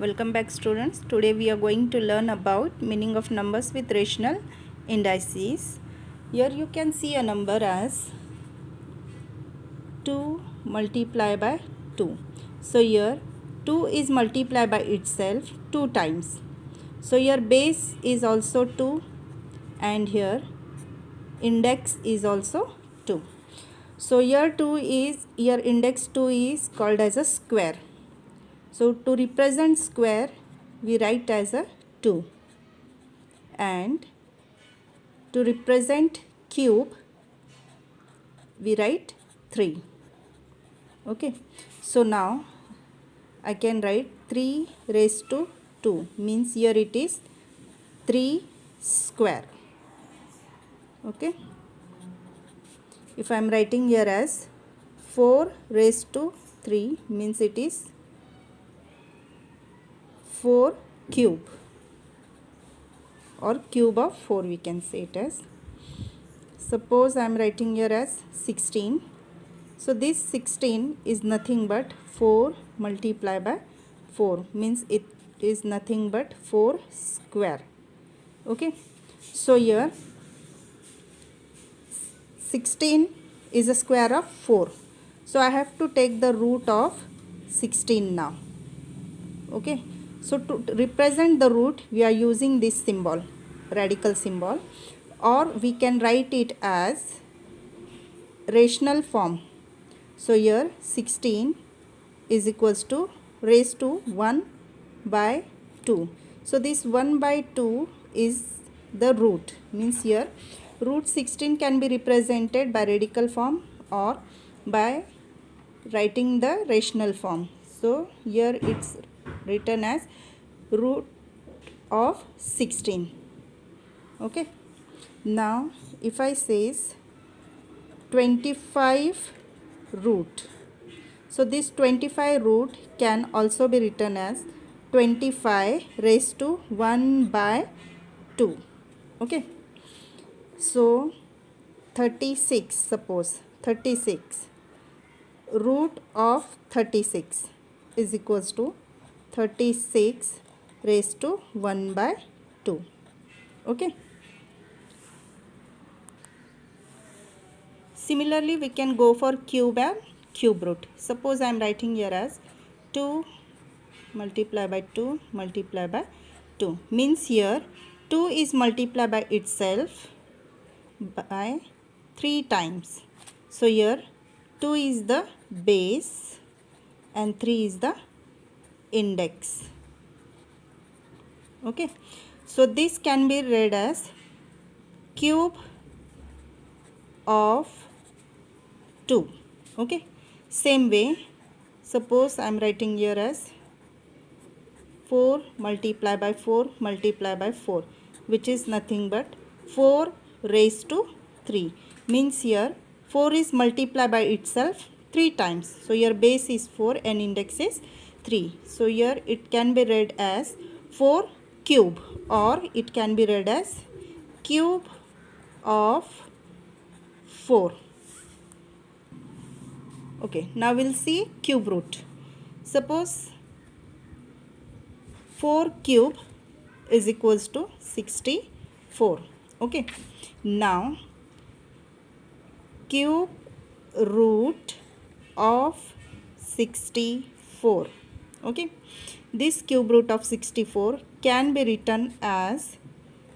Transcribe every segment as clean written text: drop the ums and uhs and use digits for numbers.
Welcome back students. Today we are going to learn about meaning of numbers with rational indices. Here you can see a number as 2 multiplied by 2. So here 2 is multiplied by itself 2 times. So here base is also 2 and here index is also 2. So here index 2 is called as a square. So to represent square we write as a 2 and to represent cube we write 3. Okay, so now I can write 3 raised to 2 means here it is 3 square. Okay, if I am writing here as 4 raised to 3 means it is 4 cube or cube of 4 we can say it as. Suppose I am writing here as 16. So this 16 is nothing but 4 multiplied by 4 means it is nothing but 4 square. Okay, so here 16 is a square of 4. So I have to take the root of 16 now. Okay, so to represent the root we are using this symbol, radical symbol, or we can write it as rational form. So here 16 is equals to raised to 1 by 2. So this 1 by 2 is the root, means here root 16 can be represented by radical form or by writing the rational form. So here it's written as root of 16. Okay, now if I says 25 root, so this 25 root can also be written as 25 raised to 1 by 2. Okay, so 36, suppose 36 root of 36 is equals to 36 raised to 1 by 2. Okay, similarly we can go for cube and cube root. Suppose I am writing here as 2 multiplied by 2 multiplied by 2 means here 2 is multiplied by itself by 3 times. So here 2 is the base and 3 is the index. Okay, so this can be read as cube of 2. Okay, same way suppose I am writing here as 4 multiplied by 4 multiplied by 4 which is nothing but 4 raised to 3 means here 4 is multiplied by itself 3 times. So your base is 4 and index is 3. So here it can be read as 4 cube or it can be read as cube of 4. Okay, now we'll see cube root. Suppose 4 cube is equals to 64. Okay, now cube root of 64. Okay, this cube root of 64 can be written as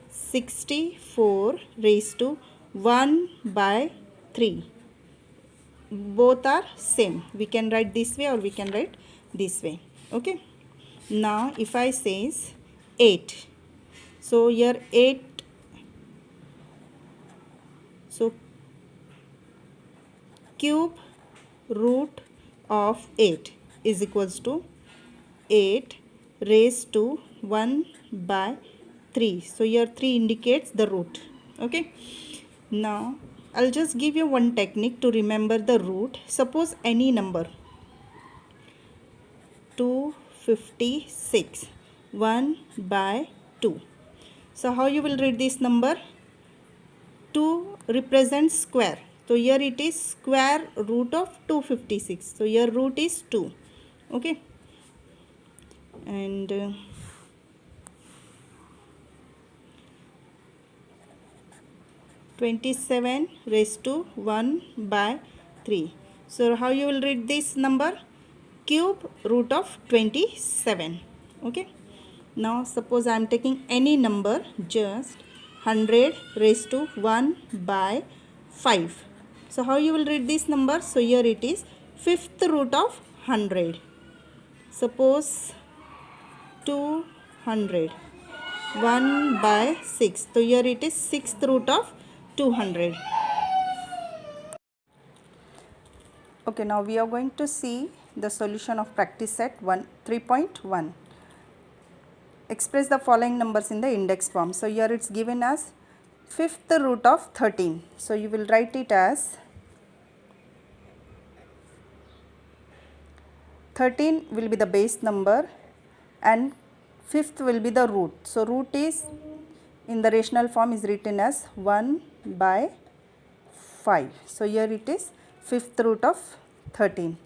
64 raised to 1 by 3. Both are same. We can write this way or we can write this way. Okay, now if I says 8, so here 8, so cube root of 8 is equals to 8 raised to 1 by 3. So here 3 indicates the root. Okay, now I'll just give you one technique to remember the root. Suppose any number 256 1 by 2. So how you will read this number? 2 represents square. So here it is square root of 256. So here root is 2. Okay, and 27 raised to 1 by 3. So how you will read this number? Cube root of 27. Okay. Now suppose I am taking any number, just 100 raised to 1 by 5. So how you will read this number? So here it is fifth root of 100. Suppose 200. 1 by 6. So here it is sixth root of 200. Okay, now we are going to see the solution of practice set 3.1. Express the following numbers in the index form. So here it's given as fifth root of 13. So you will write it as 13 will be the base number and fifth will be the root. So root is in the rational form is written as 1 by 5. So here it is fifth root of 13.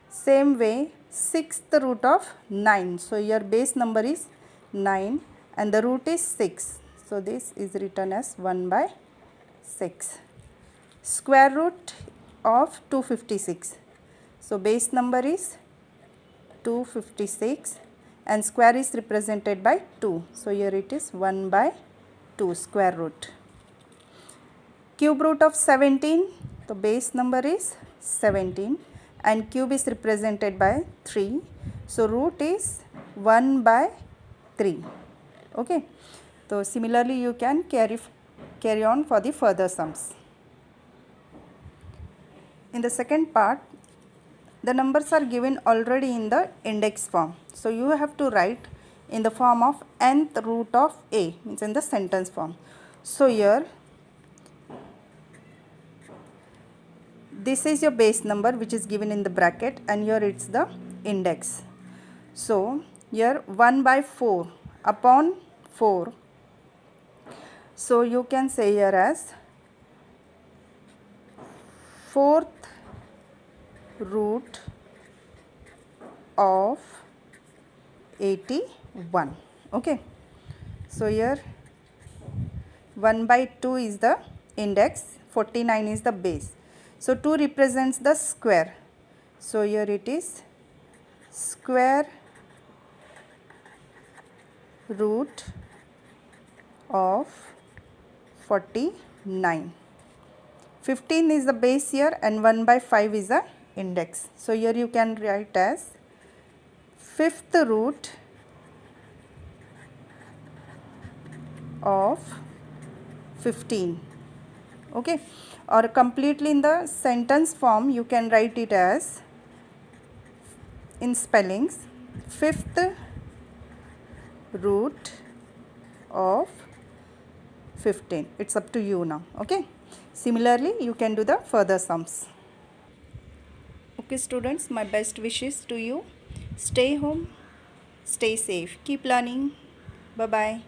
Same way sixth root of 9. So here base number is 9 and the root is 6. So this is written as 1 by 6. Square root of 256. So base number is 256 and square is represented by 2. So here it is 1 by 2 square root. Cube root of 17. The base number is 17 and cube is represented by 3. So root is 1 by 3. Okay. So similarly you can carry on for the further sums. In the second part, the numbers are given already in the index form. So you have to write in the form of nth root of a, means in the sentence form. So here this is your base number which is given in the bracket and here it's the index. So here 1 by 4 upon 4. So you can say here as fourth root of 81. Okay. So here 1 by 2 is the index, 49 is the base. So 2 represents the square. So here it is square root of 49. 15 is the base here and 1 by 5 is the index. So here you can write as fifth root of 15. Okay. Or completely in the sentence form you can write it as in spellings fifth root of 15. It's up to you now. Okay. Similarly you can do the further sums. Okay students, my best wishes to you. Stay home, stay safe, keep learning. Bye bye.